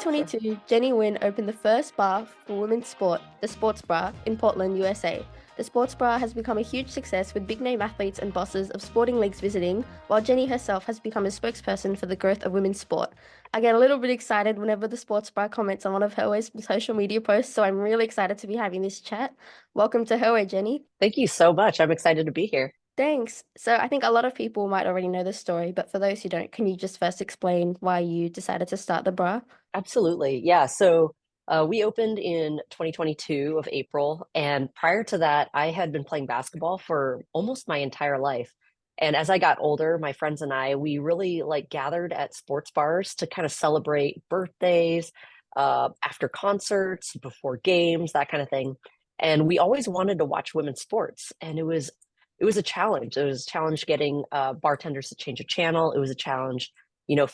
Sure. 2022, Jenny Nguyen opened the first bar for women's sport, the Sports Bra, in Portland, USA. The Sports Bra has become a huge success with big-name athletes and bosses of sporting leagues visiting, while Jenny herself has become a spokesperson for the growth of women's sport. I get a little bit excited whenever the Sports Bra comments on one of her social media posts, so I'm really excited to be having this chat. Welcome to Her, Jenny. Thank you so much. I'm excited to be here. Thanks. So I think a lot of people might already know the story, but for those who don't, can you just first explain why you decided to start the bra? Absolutely. Yeah. We opened in 2022 of April. And prior to that, I had been playing basketball for almost my entire life. And as I got older, my friends and I, we really gathered at sports bars to kind of celebrate birthdays, after concerts, before games, that kind of thing. And we always wanted to watch women's sports. And it was a challenge. It was a challenge getting bartenders to change a channel. It was a challenge,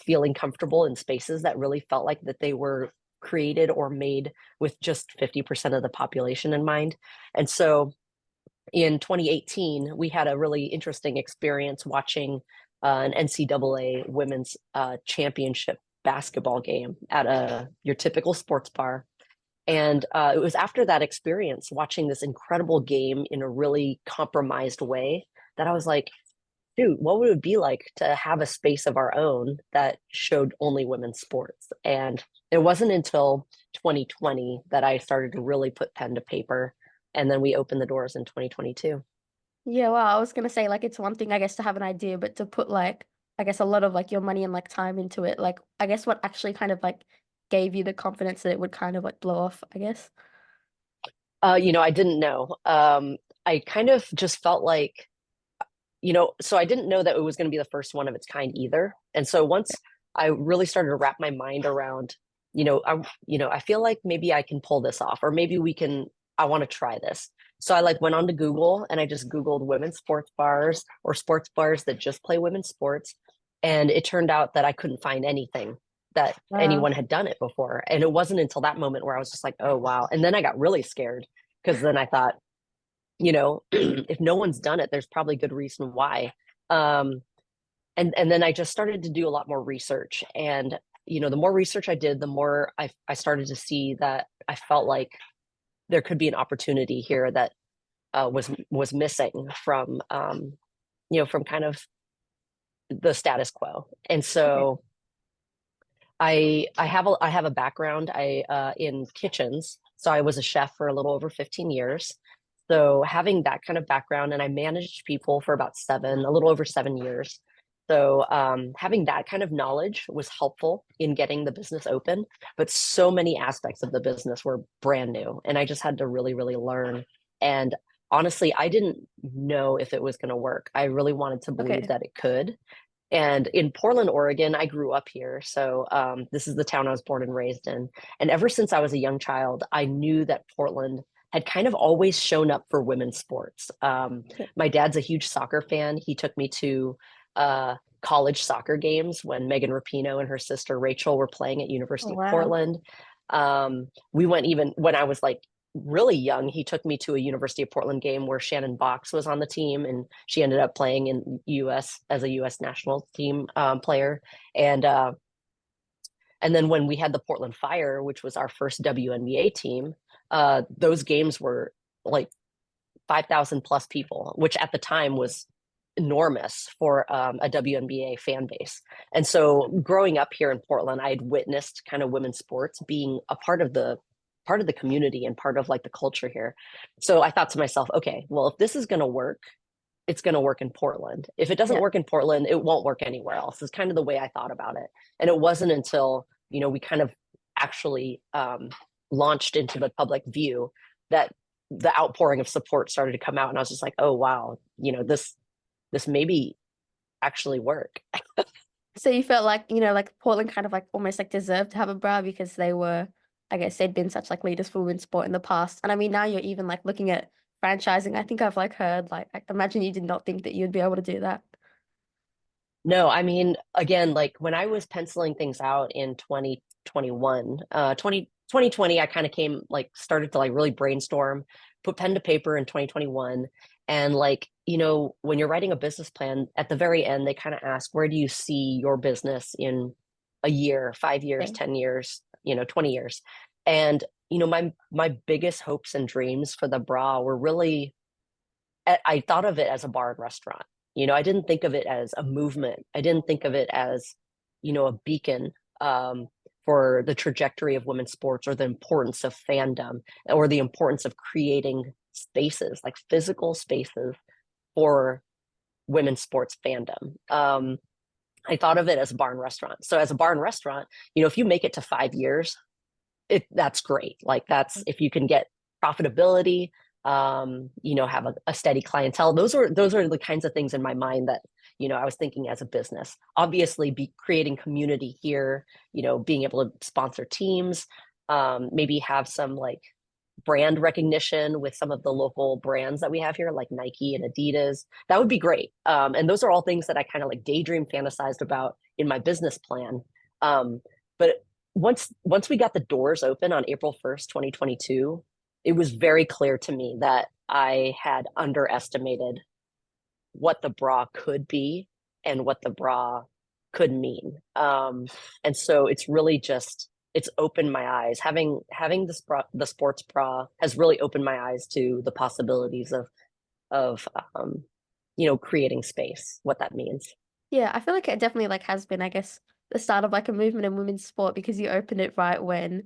feeling comfortable in spaces that really felt like that they were created or made with just 50% of the population in mind. And so in 2018, we had a really interesting experience watching an NCAA women's championship basketball game at your typical sports bar. And it was after that experience, watching this incredible game in a really compromised way, that I was like, dude, what would it be like to have a space of our own that showed only women's sports? And it wasn't until 2020 that I started to really put pen to paper. And then we opened the doors in 2022. Yeah, well, I was gonna say it's one thing I guess to have an idea, but to put I guess a lot of your money and time into it, I guess what actually kind of gave you the confidence that it would kind of blow off, I guess. I didn't know. I kind of just felt like, so I didn't know that it was going to be the first one of its kind either. And so once I really started to wrap my mind around, I feel like maybe I can pull this off, or maybe I want to try this. So I went on to Google and I just Googled women's sports bars or sports bars that just play women's sports. And it turned out that I couldn't find anything that Wow. anyone had done it before. And it wasn't until that moment where I was just like, oh, wow. And then I got really scared because then I thought, if no one's done it, there's probably good reason why. Um, and then I just started to do a lot more research. And, the more research I did, the more I started to see that I felt like there could be an opportunity here that was missing from kind of the status quo. And Okay. so I have a background in kitchens. So I was a chef for a little over 15 years. So having that kind of background, and I managed people for about a little over 7 years. So having that kind of knowledge was helpful in getting the business open, but so many aspects of the business were brand new, and I just had to really, really learn. And honestly, I didn't know if it was going to work. I really wanted to believe Okay. that it could. And in Portland, Oregon, I grew up here. So this is the town I was born and raised in. And ever since I was a young child, I knew that Portland had kind of always shown up for women's sports. My dad's a huge soccer fan. He took me to college soccer games when Megan Rapinoe and her sister Rachel were playing at Oh, University of wow. Portland. We went even when I was really young. He took me to a University of Portland game where Shannon Box was on the team, and she ended up playing in U.S. as a U.S. national team player. And and then when we had the Portland Fire, which was our first WNBA team, those games were like 5,000 plus people, which at the time was enormous for a WNBA fan base. And so growing up here in Portland, I had witnessed kind of women's sports being a part of the community and part of the culture here. So I thought to myself, okay, well, if this is going to work, it's going to work in Portland. If it doesn't Yeah. work in Portland, it won't work anywhere else. Is kind of the way I thought about it. And it wasn't until, we kind of actually launched into the public view that the outpouring of support started to come out. And I was just like, oh, wow, this maybe actually work. So you felt Portland kind of almost deserved to have a bra because they were, I guess, they'd been such leaders for women's sport in the past. And I mean, now you're even looking at franchising. I think I've heard I imagine you did not think that you'd be able to do that. No, I mean, again, when I was penciling things out in 2021, 2020, I kind of started to really brainstorm, put pen to paper in 2021. And when you're writing a business plan, at the very end, they kind of ask, where do you see your business in a year, 5 years, Okay. 10 years, 20 years. And, my biggest hopes and dreams for the bra were really, I thought of it as a bar and restaurant. I didn't think of it as a movement. I didn't think of it as, a beacon for the trajectory of women's sports or the importance of fandom or the importance of creating spaces, like physical spaces for women's sports fandom. I thought of it as a bar and restaurant. So as a bar and restaurant, if you make it to 5 years, that's great. Like that's if you can get profitability, have a steady clientele. Those are the kinds of things in my mind that, I was thinking as a business. Obviously, be creating community here, being able to sponsor teams, maybe have some like brand recognition with some of the local brands that we have here, like Nike and Adidas. That would be great. And those are all things that I kind of like daydream fantasized about in my business plan. But once we got the doors open on April 1st, 2022, it was very clear to me that I had underestimated what the bra could be and what the bra could mean. And so it's really just it's opened my eyes. Having the sports bra has really opened my eyes to the possibilities of creating space, what that means. Yeah, I feel like it definitely like has been, I guess, the start of like a movement in women's sport because you opened it right when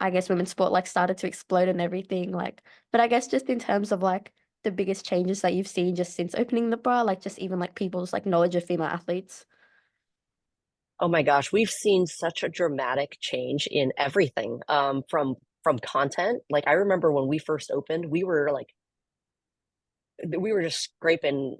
I guess women's sport like started to explode and everything. Like, but I guess just in terms of like the biggest changes that you've seen just since opening the bra, like just even like people's like knowledge of female athletes. Oh my gosh, we've seen such a dramatic change in everything from content. Like I remember when we first opened, we were just scraping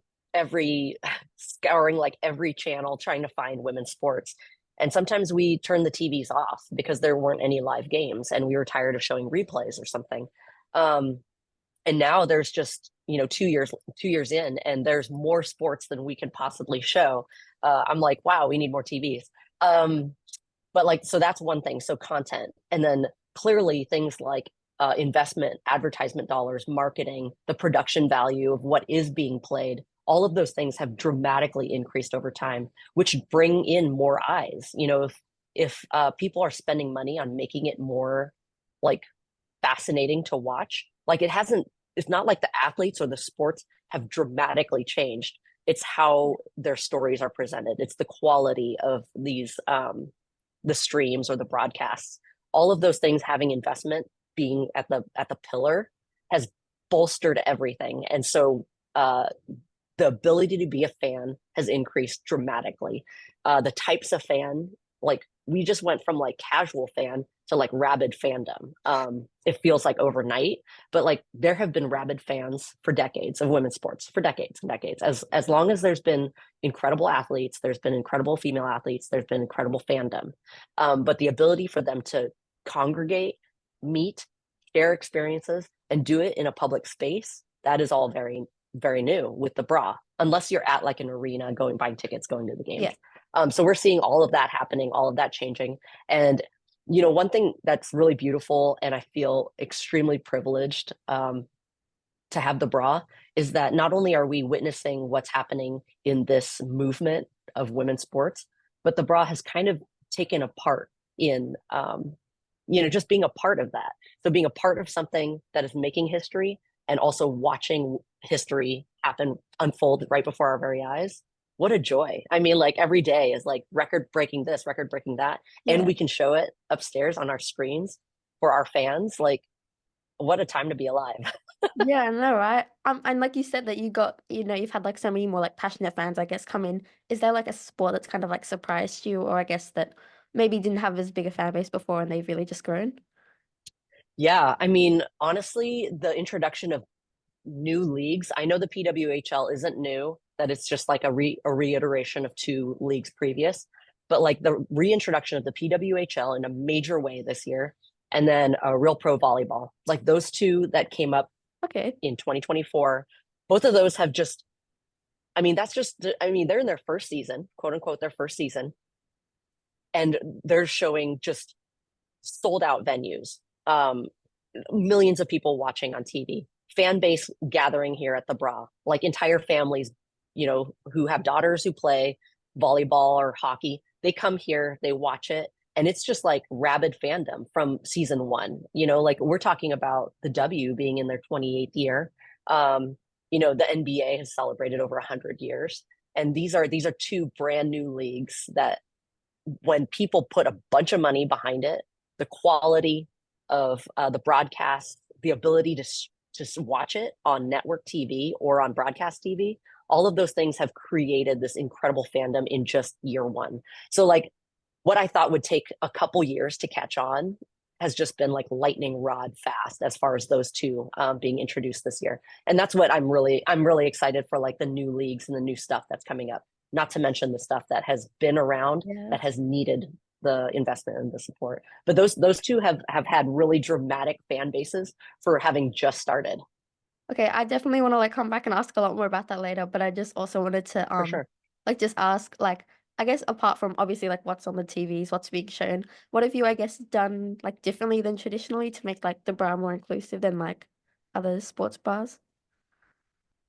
scouring like every channel trying to find women's sports. And sometimes we turned the TVs off because there weren't any live games and we were tired of showing replays or something. Um, and now there's just, 2 years in, and there's more sports than we can possibly show. I'm like, wow, we need more TVs. But like, so that's one thing. So content, and then clearly things like investment, advertisement dollars, marketing, the production value of what is being played. All of those things have dramatically increased over time, which bring in more eyes. If people are spending money on making it more like fascinating to watch, like it's not like the athletes or the sports have dramatically changed. It's how their stories are presented. It's the quality of the streams or the broadcasts. All of those things having investment being at the pillar has bolstered everything. And so the ability to be a fan has increased dramatically. The types of fan, like we just went from like casual fan to like rabid fandom. It feels like overnight, but like there have been rabid fans for decades of women's sports, for decades and decades. As long as there's been incredible athletes, there's been incredible female athletes, there's been incredible fandom. But the ability for them to congregate, meet, share experiences, and do it in a public space, that is all very, very new with the bra, unless you're at like an arena going, buying tickets, going to the games. Yeah. So we're seeing all of that happening, all of that changing. And, one thing that's really beautiful, and I feel extremely privileged to have the bra, is that not only are we witnessing what's happening in this movement of women's sports, but the bra has kind of taken a part in, just being a part of that. So being a part of something that is making history and also watching history happen, unfold right before our very eyes. What a joy. I mean, like every day is like record breaking this, record breaking that. And Yeah. we can show it upstairs on our screens for our fans. Like, what a time to be alive. Yeah, I know, right? And like you said that you got, you've had like so many more like passionate fans, I guess, come in. Is there like a sport that's kind of like surprised you, or I guess that maybe didn't have as big a fan base before and they've really just grown? Yeah. I mean, honestly, the introduction of new leagues, I know the PWHL isn't new, that it's just like a reiteration of two leagues previous, but like the reintroduction of the PWHL in a major way this year, and then Real Pro Volleyball, like those two that came up Okay. in 2024, both of those have just, I mean, they're in their first season, quote unquote, their first season, and they're showing just sold out venues, millions of people watching on TV, fan base gathering here at the Bra, like entire families, who have daughters who play volleyball or hockey. they come here, they watch it, and it's just like rabid fandom from season one. You know, like we're talking about the W being in their 28th year. Um, you know, the NBA has celebrated over 100 years, and these are two brand new leagues that when people put a bunch of money behind it, the quality of the broadcast, the ability to just watch it on network TV or on broadcast TV, all of those things have created this incredible fandom in just year one. So like what I thought would take a couple years to catch on has just been like lightning rod fast as far as those two being introduced this year. And that's what I'm really excited for, like the new leagues and the new stuff that's coming up. Not to mention the stuff that has been around Yeah. that has needed the investment and the support. But those two have had really dramatic fan bases for having just started. Okay, I definitely want to like come back and ask a lot more about that later, but I just also wanted to For sure. like just ask like I guess apart from obviously like what's on the TVs, what's being shown, what have you I guess done like differently than traditionally to make like the bra more inclusive than like other sports bras?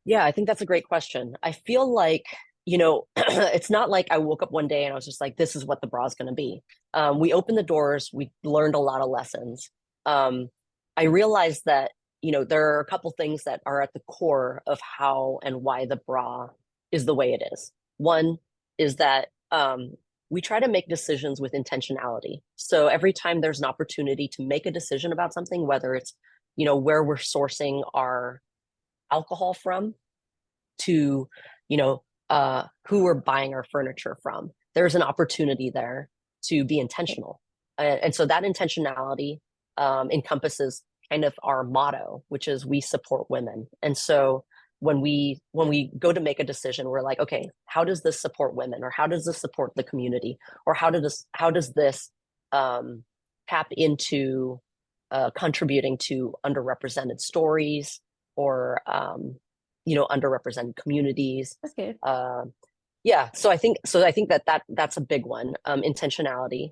Yeah, I think that's a great question. I feel like, it's not like I woke up one day and I was just like, this is what the bra is going to be. We opened the doors, we learned a lot of lessons. Um, I realized that, there are a couple things that are at the core of how and why the bra is the way it is. One is that we try to make decisions with intentionality. So every time there's an opportunity to make a decision about something, whether it's, where we're sourcing our alcohol from to you know who we're buying our furniture from, there's an opportunity there to be intentional, and so that intentionality encompasses kind of our motto, which is we support women. And so when we go to make a decision, we're like, okay, how does this support women, or how does this support the community, or how does this um, tap into contributing to underrepresented stories, or underrepresented communities. Okay. uh, yeah, so I think that's a big one. Intentionality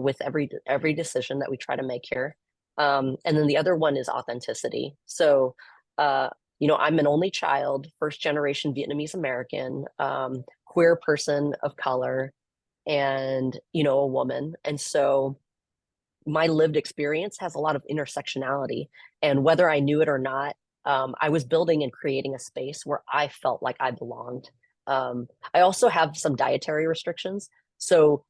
with every decision that we try to make here. And then the other one is authenticity. So uh, I'm an only child, first generation Vietnamese American, queer person of color, and a woman. And so my lived experience has a lot of intersectionality. And whether I knew it or not, I was building and creating a space where I felt like I belonged. I also have some dietary restrictions. So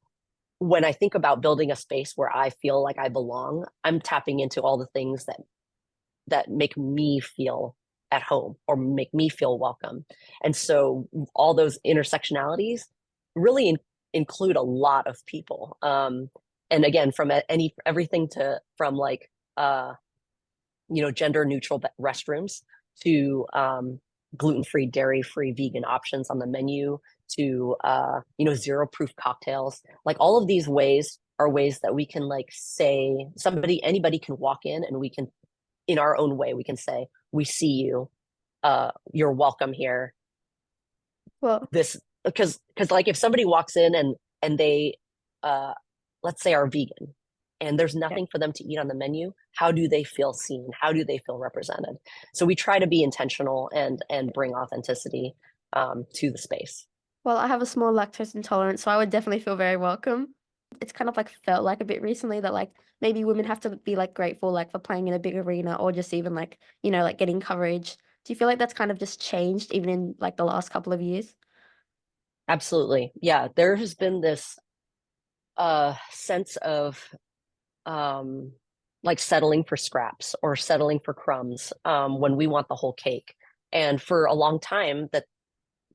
when I think about building a space where I feel like I belong, I'm tapping into all the things that make me feel at home or make me feel welcome. And so all those intersectionalities really include a lot of people. And again, from everything to from like gender neutral restrooms to gluten-free, dairy-free, vegan options on the menu, to zero proof cocktails. Like all of these ways are ways that we can like say anybody can walk in, and we can, in our own way, we can say, we see you, you're welcome here. Well, This because like if somebody walks in and they uh let's say are vegan, and there's yeah. nothing for them to eat on the menu, how do they feel seen? How do they feel represented? So we try to be intentional and bring authenticity to the space. Well, I have a small lactose intolerance, so I would definitely feel very welcome. It's kind of like felt like a bit recently that like maybe women have to be like grateful like for playing in a big arena or just even like, like getting coverage. Do you feel like that's kind of just changed even in like the last couple of years? Absolutely. Yeah, there has been this sense of um like settling for scraps or settling for crumbs when we want the whole cake. And for a long time, that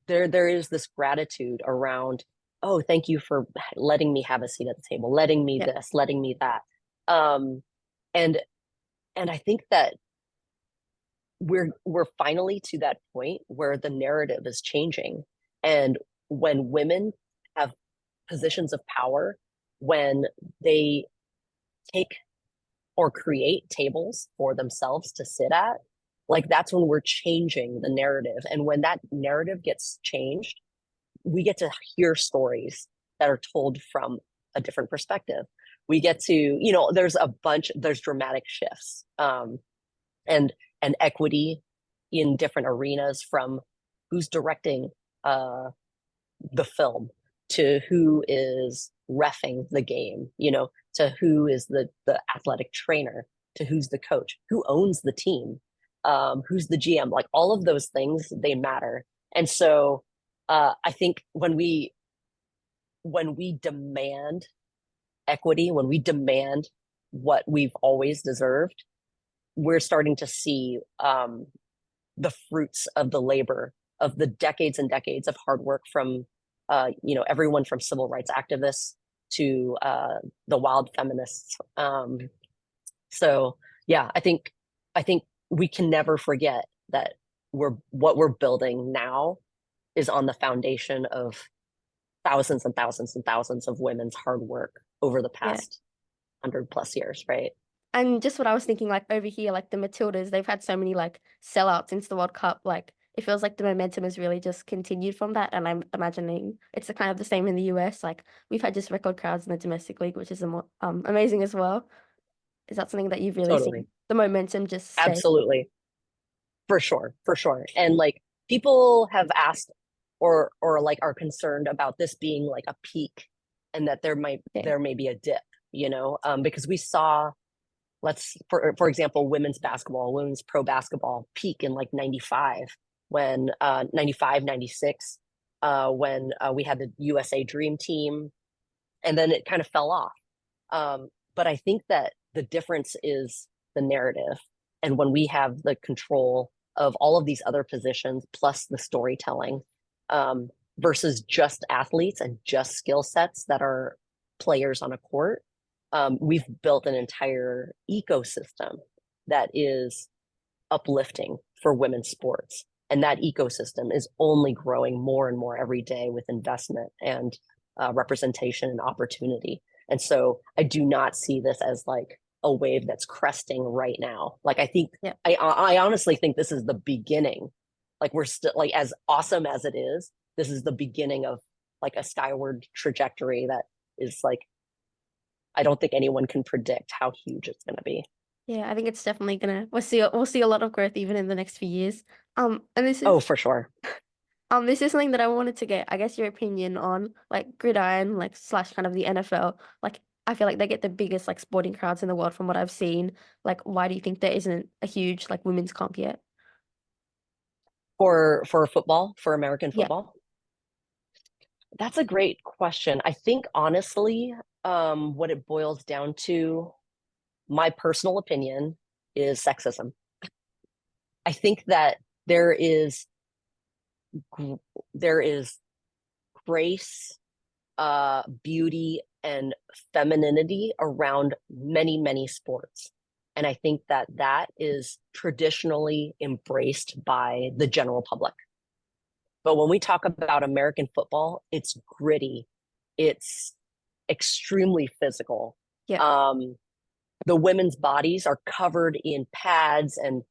there is this gratitude around, oh, thank you for letting me have a seat at the table, letting me Yeah. this, letting me that. um and and I think that we're finally to that point where the narrative is changing. And when women have positions of power, when they take or create tables for themselves to sit at, like that's when we're changing the narrative. And when that narrative gets changed, we get to hear stories that are told from a different perspective. We get to, there's dramatic shifts, and equity in different arenas, from who's directing uh, the film to who is reffing the game, to who is the athletic trainer, to who's the coach, who owns the team, who's the GM, like all of those things, they matter. And so I think when we demand equity, when we demand what we've always deserved, we're starting to see the fruits of the labor of the decades and decades of hard work from everyone from civil rights activists to the wild feminists. So yeah, I think we can never forget that what we're building now is on the foundation of thousands and thousands and thousands of women's hard work over the Yeah. past 100+ years, right? And just what I was thinking, like over here, like the Matildas, they've had so many like sellouts since the World Cup. Like it feels like the momentum has really just continued from that. And I'm imagining it's the kind of the same in the US. Like we've had just record crowds in the domestic league, which is amazing as well. Is that something that you've really Totally. seen? The momentum just stay. Absolutely. For sure, for sure. And like people have asked or like are concerned about this being like a peak and that Yeah. there may be a dip, because we saw, for example, women's basketball, women's pro basketball peak in like 95 when 95, 96 when we had the USA Dream Team, and then it kind of fell off. But I think that the difference is the narrative. And when we have the control of all of these other positions plus the storytelling, um, versus just athletes and just skill sets that are players on a court, we've built an entire ecosystem that is uplifting for women's sports. And that ecosystem is only growing more and more every day with investment and representation and opportunity. And so I do not see this as like a wave that's cresting right now. Like I think Yeah. I honestly think this is the beginning. Like we're still like as awesome as it is, this is the beginning of like a skyward trajectory that is like I don't think anyone can predict how huge it's going to be. Yeah, I think it's definitely gonna we'll see a lot of growth even in the next few years. And Oh, for sure. this is something that I wanted to get, I guess, your opinion on, like gridiron, like slash kind of the NFL. Like, I feel like they get the biggest like sporting crowds in the world from what I've seen. Like, why do you think there isn't a huge like women's comp yet? For football, for American Yeah, football? That's a great question. I think honestly, what it boils down to, my personal opinion, is sexism. I think that there is there is grace, beauty, and femininity around many, many sports. And I think that that is traditionally embraced by the general public. But when we talk about American football, it's gritty, it's extremely physical. yeah, Um, the women's bodies are covered in pads and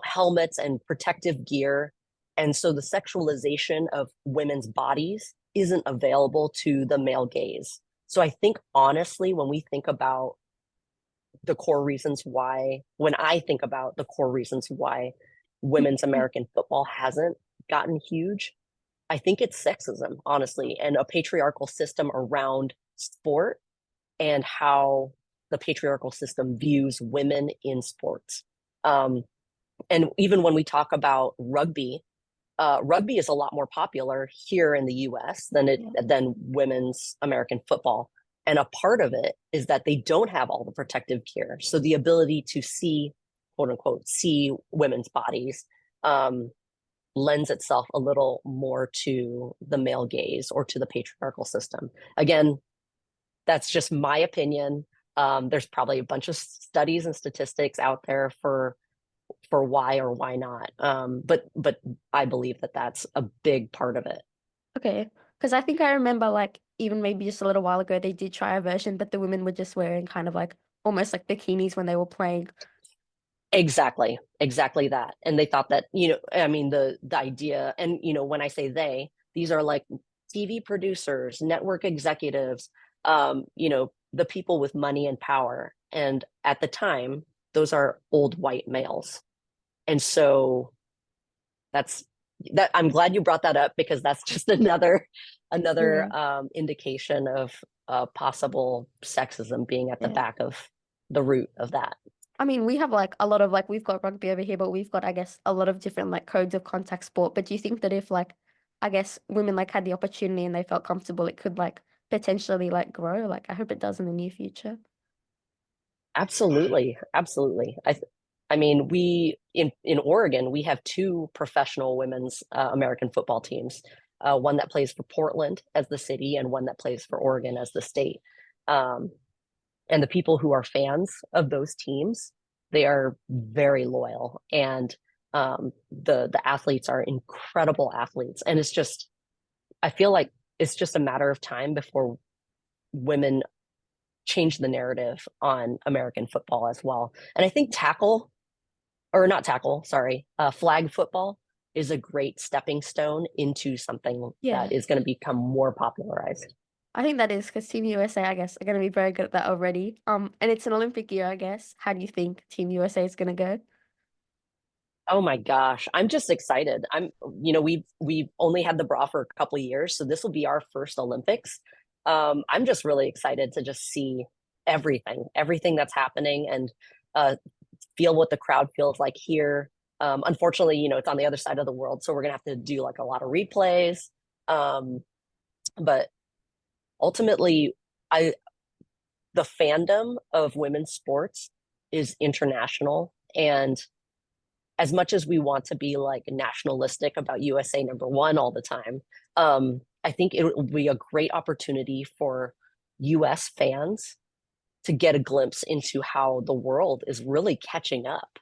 helmets and protective gear, and so the sexualization of women's bodies isn't available to the male gaze. So I think honestly, when I think about the core reasons why women's American football hasn't gotten huge, I think it's sexism, honestly, and a patriarchal system around sport and how the patriarchal system views women in sports. Um, and even when we talk about rugby, rugby is a lot more popular here in the U.S. yeah, than women's American football. And a part of it is that they don't have all the protective gear, so the ability to see, quote unquote, see women's bodies lends itself a little more to the male gaze or to the patriarchal system. Again, that's just my opinion. There's probably a bunch of studies and statistics out there for why or why not. But I believe that that's a big part of it. okay. Because I think I remember like even maybe just a little while ago they did try a version, but the women were just wearing kind of like almost like bikinis when they were playing. Exactly, exactly that. And they thought that, I mean, the idea, and when I say they, these are like TV producers, network executives, the people with money and power. And at the time, those are old white males. And so that's that I'm glad you brought that up because that's just another another Yeah. indication of possible sexism being at the Yeah. back of the root of that. I mean, we have like a lot of like we've got rugby over here, but we've got I guess a lot of different like codes of contact sport. But do you think that if like I guess women like had the opportunity and they felt comfortable, it could like potentially like grow? Like I hope it does in the near future. Absolutely, absolutely. I mean, we in Oregon we have two professional women's American football teams. One that plays for Portland as the city, and one that plays for Oregon as the state. Um, and the people who are fans of those teams, they are very loyal, and the athletes are incredible athletes, and it's just I feel like it's just a matter of time before women change the narrative on American football as well. And I think tackle, or not tackle, sorry, flag football is a great stepping stone into something Yeah. that is going to become more popularized. I think that is because Team USA, I guess, are going to be very good at that already. And it's an Olympic year, I guess. How do you think Team USA is going to go? Oh my gosh, I'm just excited. We've only had the bra for a couple of years, so this will be our first Olympics. I'm just really excited to just see everything that's happening, and feel what the crowd feels like here. Unfortunately, it's on the other side of the world, so we're gonna have to do like a lot of replays. Um, but ultimately, I the fandom of women's sports is international, and as much as we want to be like nationalistic about USA number one all the time, I think it will be a great opportunity for US fans to get a glimpse into how the world is really catching up.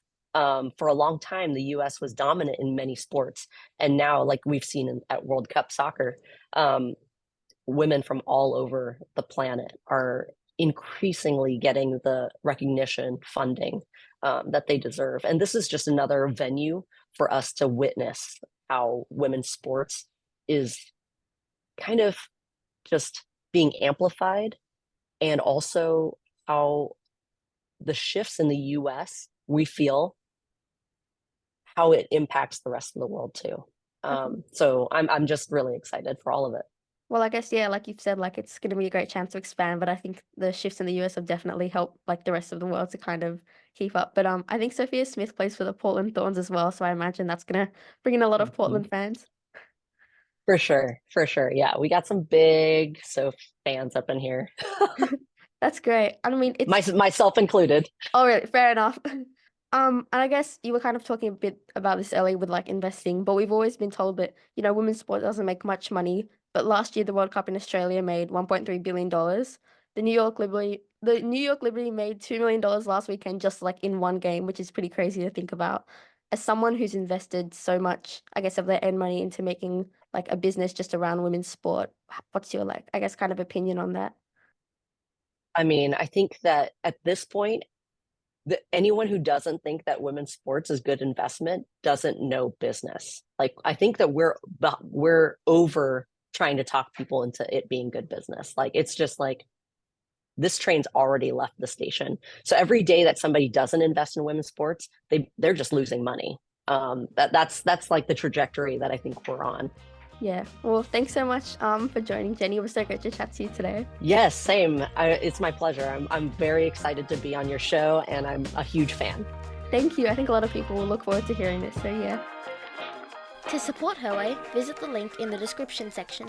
For a long time, the US was dominant in many sports. And now, like we've seen at World Cup soccer, women from all over the planet are increasingly getting the recognition, funding that they deserve. And this is just another venue for us to witness how women's sports is kind of just being amplified, and also how the shifts in the US, we feel how it impacts the rest of the world too. Okay. So I'm just really excited for all of it. Well, I guess, yeah, like you've said, like it's going to be a great chance to expand, but I think the shifts in the US have definitely helped like the rest of the world to kind of keep up. But I think Sophia Smith plays for the Portland Thorns as well, so I imagine that's going to bring in a lot of Portland fans. For sure, for sure. Yeah, we got some big Soph fans up in here, That's great. I mean, it's myself included. oh, really, fair enough. And I guess you were kind of talking a bit about this earlier with like investing, but we've always been told that, women's sport doesn't make much money. But last year, the World Cup in Australia made $1.3 billion. The New York Liberty made $2 million last weekend just like in one game, which is pretty crazy to think about. As someone who's invested so much, I guess, of their own money into making like a business just around women's sport, what's your like, I guess, kind of opinion on that? I mean, I think that at this point, anyone who doesn't think that women's sports is good investment doesn't know business. Like, I think that we're over trying to talk people into it being good business. Like, it's just like this train's already left the station. So every day that somebody doesn't invest in women's sports, they're just losing money. That's like the trajectory that I think we're on. Yeah. Well, thanks so much for joining, Jenny. It was so great to chat to you today. Yes, same. It's my pleasure. I'm very excited to be on your show, and I'm a huge fan. Thank you. I think a lot of people will look forward to hearing this. So yeah. To support Her Way, visit the link in the description section.